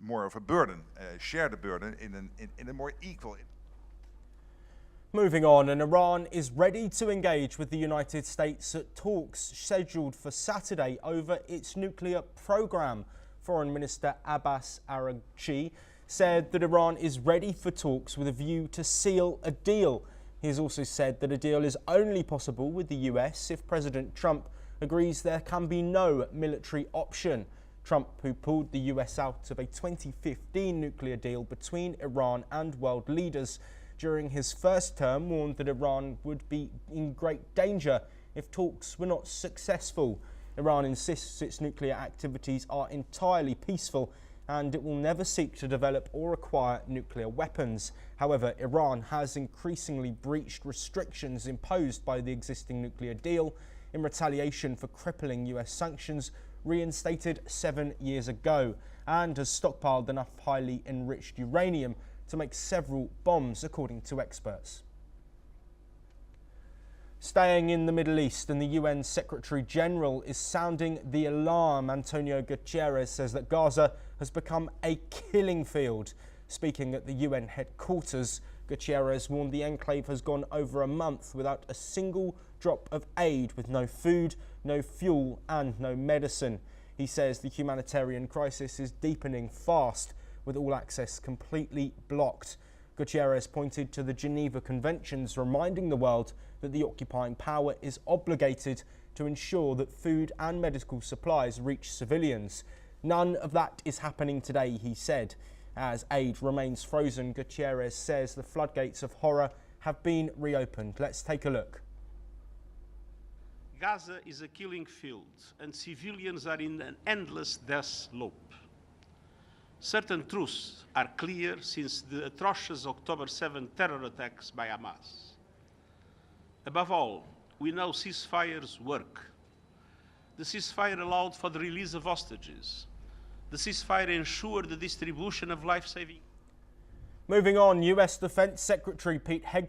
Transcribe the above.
more of a burden, share the burden in a more equal. Moving on, and Iran is ready to engage with the United States at talks scheduled for Saturday over its nuclear program. Foreign Minister Abbas Araghchi said that Iran is ready for talks with a view to seal a deal. He has also said that a deal is only possible with the US if President Trump agrees there can be no military option. Trump, who pulled the US out of a 2015 nuclear deal between Iran and world leaders during his first term, warned that Iran would be in great danger if talks were not successful. Iran insists its nuclear activities are entirely peaceful and it will never seek to develop or acquire nuclear weapons. However, Iran has increasingly breached restrictions imposed by the existing nuclear deal in retaliation for crippling US sanctions reinstated 7 years ago, and has stockpiled enough highly enriched uranium to make several bombs, according to experts. Staying in the Middle East, and the UN Secretary General is sounding the alarm. Antonio Guterres says that Gaza has become a killing field. Speaking at the UN headquarters, Guterres warned the enclave has gone over a month without a single drop of aid, with no food, no fuel and no medicine. He says the humanitarian crisis is deepening fast, with all access completely blocked. Guterres pointed to the Geneva Conventions, reminding the world that the occupying power is obligated to ensure that food and medical supplies reach civilians. None of that is happening today, he said. As aid remains frozen, Guterres says the floodgates of horror have been reopened. Let's take a look. Gaza is a killing field, and civilians are in an endless death loop. Certain truths are clear since the atrocious October 7 terror attacks by Hamas. Above all, we know ceasefires work. The ceasefire allowed for the release of hostages. The ceasefire ensured the distribution of life-saving. Moving on, US Defense Secretary Pete Hegseth